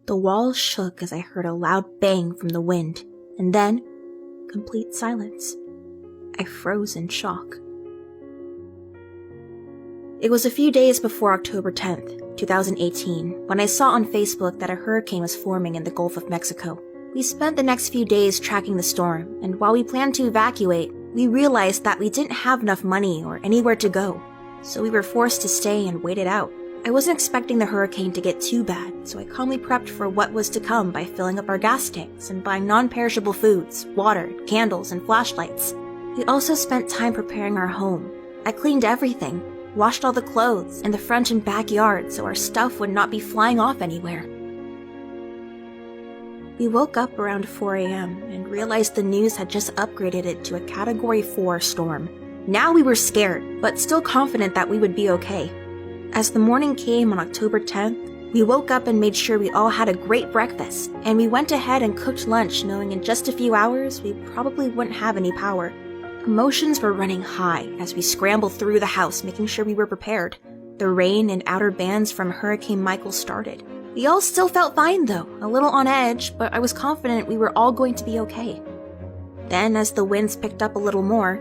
The walls shook as I heard a loud bang from the wind, and then complete silence. I froze in shock. It was a few days before October 10th, 2018, when I saw on Facebook that a hurricane was forming in the Gulf of Mexico. We spent the next few days tracking the storm, and while we planned to evacuate, we realized that we didn't have enough money or anywhere to go, so we were forced to stay and wait it out. I wasn't expecting the hurricane to get too bad, so I calmly prepped for what was to come by filling up our gas tanks and buying non-perishable foods, water, candles, and flashlights. We also spent time preparing our home. I cleaned everything, washed all the clothes in the front and backyard so our stuff would not be flying off anywhere. We woke up around 4 a.m. and realized the news had just upgraded it to a Category 4 storm. Now we were scared, but still confident that we would be okay. As the morning came on October 10th, we woke up and made sure we all had a great breakfast, and we went ahead and cooked lunch knowing in just a few hours we probably wouldn't have any power. Emotions were running high as we scrambled through the house making sure we were prepared. The rain and outer bands from Hurricane Michael started. We all still felt fine though, a little on edge, but I was confident we were all going to be okay. Then, as the winds picked up a little more,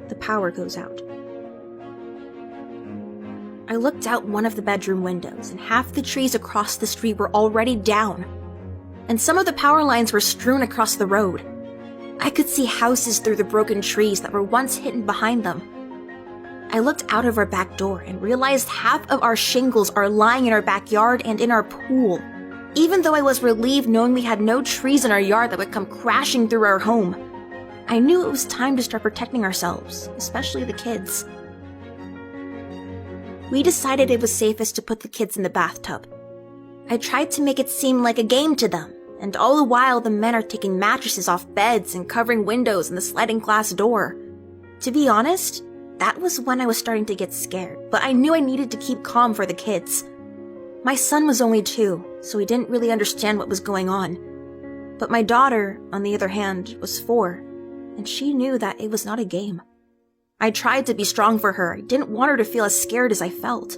the power goes out. I looked out one of the bedroom windows, and half the trees across the street were already down, and some of the power lines were strewn across the road. I could see houses through the broken trees that were once hidden behind them. I looked out of our back door and realized half of our shingles are lying in our backyard and in our pool. Even though I was relieved knowing we had no trees in our yard that would come crashing through our home, I knew it was time to start protecting ourselves, especially the kids. We decided it was safest to put the kids in the bathtub. I tried to make it seem like a game to them, and all the while the men are taking mattresses off beds and covering windows and the sliding glass door. To be honest, that was when I was starting to get scared, but I knew I needed to keep calm for the kids. My son was only 2, so he didn't really understand what was going on. But my daughter, on the other hand, was 4, and she knew that it was not a game. I tried to be strong for her. I didn't want her to feel as scared as I felt.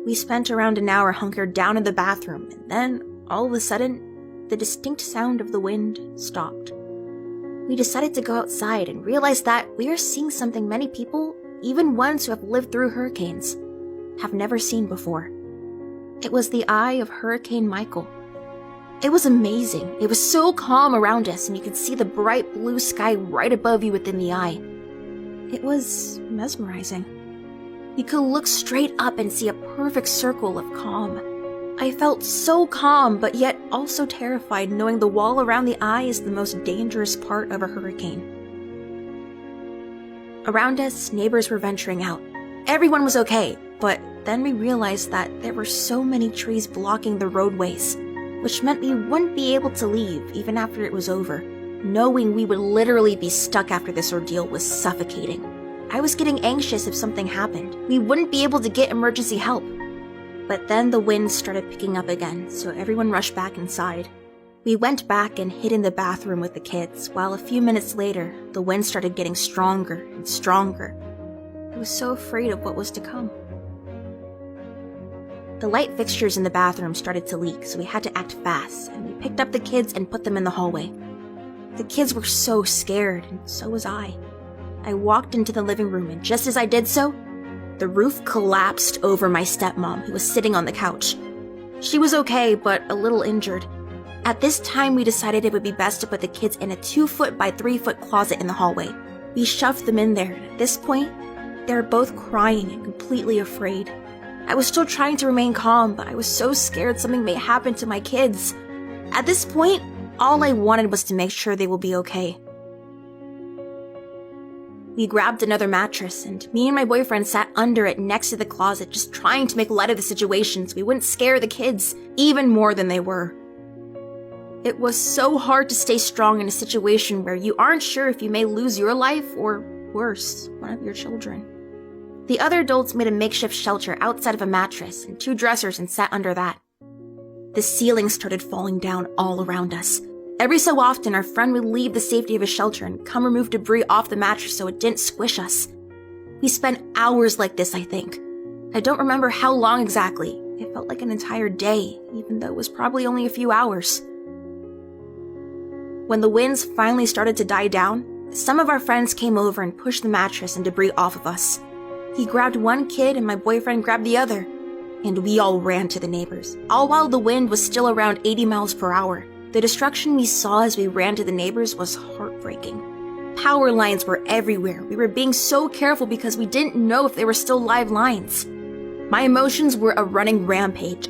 We spent around an hour hunkered down in the bathroom, and then, all of a sudden, the distinct sound of the wind stopped. We decided to go outside and realized that we are seeing something many people, even ones who have lived through hurricanes, have never seen before. It was the eye of Hurricane Michael. It was amazing. It was so calm around us, and you could see the bright blue sky right above you within the eye. It was mesmerizing. You could look straight up and see a perfect circle of calm. I felt so calm, but yet also terrified, knowing the wall around the eye is the most dangerous part of a hurricane. Around us, neighbors were venturing out. Everyone was okay, but then we realized that there were so many trees blocking the roadways, which meant we wouldn't be able to leave even after it was over. Knowing we would literally be stuck after this ordeal was suffocating. I was getting anxious if something happened. We wouldn't be able to get emergency help. But then the wind started picking up again, so everyone rushed back inside. We went back and hid in the bathroom with the kids, while a few minutes later, the wind started getting stronger and stronger. I was so afraid of what was to come. The light fixtures in the bathroom started to leak, so we had to act fast, and we picked up the kids and put them in the hallway. The kids were so scared, and so was I. I walked into the living room, and just as I did so, the roof collapsed over my stepmom, who was sitting on the couch. She was okay, but a little injured. At this time, we decided it would be best to put the kids in a 2-foot by 3-foot closet in the hallway. We shoved them in there, and at this point, they were both crying and completely afraid. I was still trying to remain calm, but I was so scared something may happen to my kids. At this point, all I wanted was to make sure they will be okay. We grabbed another mattress, and me and my boyfriend sat under it next to the closet, just trying to make light of the situation so we wouldn't scare the kids even more than they were. It was so hard to stay strong in a situation where you aren't sure if you may lose your life or, worse, one of your children. The other adults made a makeshift shelter outside of a mattress and 2 dressers and sat under that. The ceiling started falling down all around us. Every so often, our friend would leave the safety of his shelter and come remove debris off the mattress so it didn't squish us. We spent hours like this, I think. I don't remember how long exactly. It felt like an entire day, even though it was probably only a few hours. When the winds finally started to die down, some of our friends came over and pushed the mattress and debris off of us. He grabbed one kid and my boyfriend grabbed the other, and we all ran to the neighbors, all while the wind was still around 80 miles per hour. The destruction we saw as we ran to the neighbors was heartbreaking. Power lines were everywhere. We were being so careful because we didn't know if they were still live lines. My emotions were a running rampage.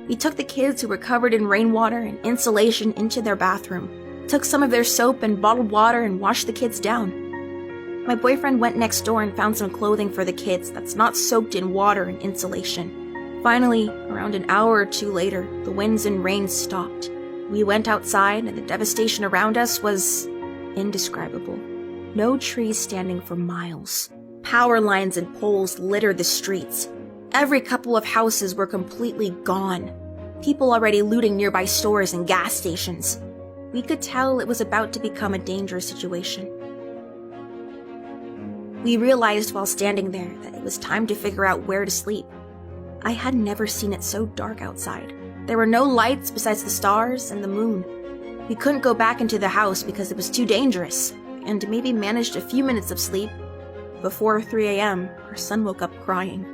We took the kids who were covered in rainwater and insulation into their bathroom, took some of their soap and bottled water and washed the kids down. My boyfriend went next door and found some clothing for the kids that's not soaked in water and insulation. Finally, around an hour or two later, the winds and rain stopped. We went outside and the devastation around us was indescribable. No trees standing for miles. Power lines and poles littered the streets. Every couple of houses were completely gone. People already looting nearby stores and gas stations. We could tell it was about to become a dangerous situation. We realized while standing there that it was time to figure out where to sleep. I had never seen it so dark outside. There were no lights besides the stars and the moon. We couldn't go back into the house because it was too dangerous, and maybe managed a few minutes of sleep. Before 3 a.m., our son woke up crying.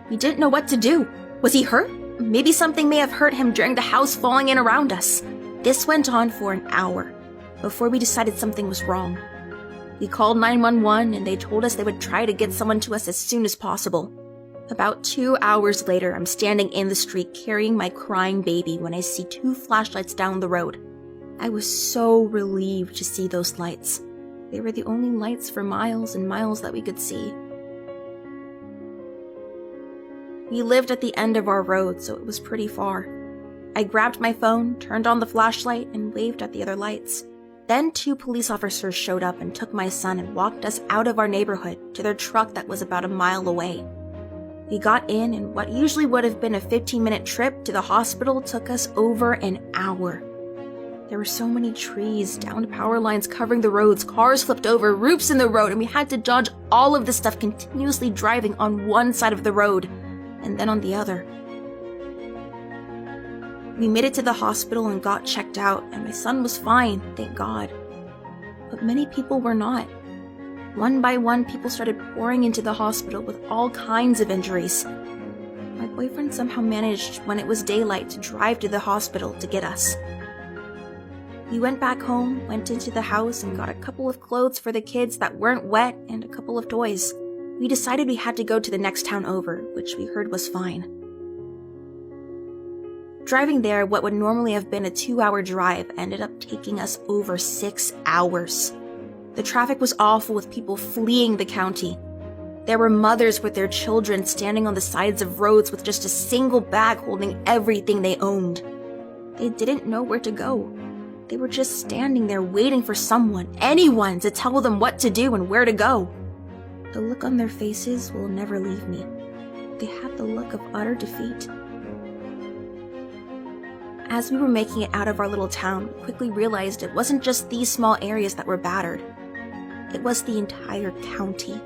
We didn't know what to do. Was he hurt? Maybe something may have hurt him during the house falling in around us. This went on for an hour before we decided something was wrong. We called 911 and they told us they would try to get someone to us as soon as possible. About 2 hours later, I'm standing in the street carrying my crying baby when I see 2 flashlights down the road. I was so relieved to see those lights. They were the only lights for miles and miles that we could see. We lived at the end of our road, so it was pretty far. I grabbed my phone, turned on the flashlight, and waved at the other lights. Then 2 police officers showed up and took my son and walked us out of our neighborhood to their truck that was about a mile away. We got in, and what usually would have been a 15-minute trip to the hospital took us over an hour. There were so many trees, downed power lines covering the roads, cars flipped over, roofs in the road, and we had to dodge all of this stuff continuously driving on one side of the road and then on the other. We made it to the hospital and got checked out, and my son was fine, thank God. But many people were not. One by one, people started pouring into the hospital with all kinds of injuries. My boyfriend somehow managed, when it was daylight, to drive to the hospital to get us. We went back home, went into the house, and got a couple of clothes for the kids that weren't wet and a couple of toys. We decided we had to go to the next town over, which we heard was fine. Driving there, what would normally have been a 2-hour drive ended up taking us over 6 hours. The traffic was awful with people fleeing the county. There were mothers with their children standing on the sides of roads with just a single bag holding everything they owned. They didn't know where to go. They were just standing there waiting for someone, anyone, to tell them what to do and where to go. The look on their faces will never leave me. They had the look of utter defeat. As we were making it out of our little town, we quickly realized it wasn't just these small areas that were battered. It was the entire county.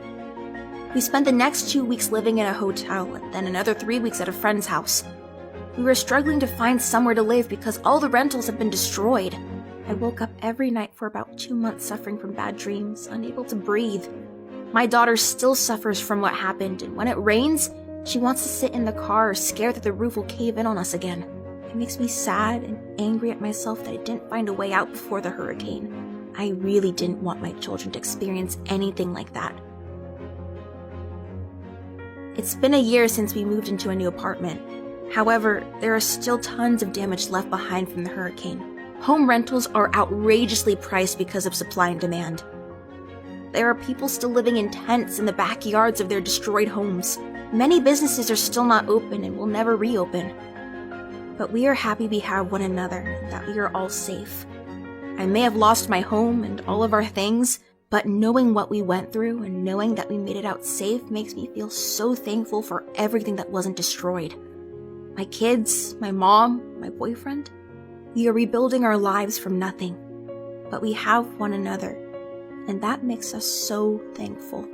We spent the next 2 weeks living in a hotel and then another 3 weeks at a friend's house. We were struggling to find somewhere to live because all the rentals had been destroyed. I woke up every night for about 2 months suffering from bad dreams, unable to breathe. My daughter still suffers from what happened, and when it rains, she wants to sit in the car, scared that the roof will cave in on us again. It makes me sad and angry at myself that I didn't find a way out before the hurricane. I really didn't want my children to experience anything like that. It's been a year since we moved into a new apartment. However, there are still tons of damage left behind from the hurricane. Home rentals are outrageously priced because of supply and demand. There are people still living in tents in the backyards of their destroyed homes. Many businesses are still not open and will never reopen. But we are happy we have one another and that we are all safe. I may have lost my home and all of our things, but knowing what we went through and knowing that we made it out safe makes me feel so thankful for everything that wasn't destroyed. My kids, my mom, my boyfriend. We are rebuilding our lives from nothing, but we have one another, and that makes us so thankful.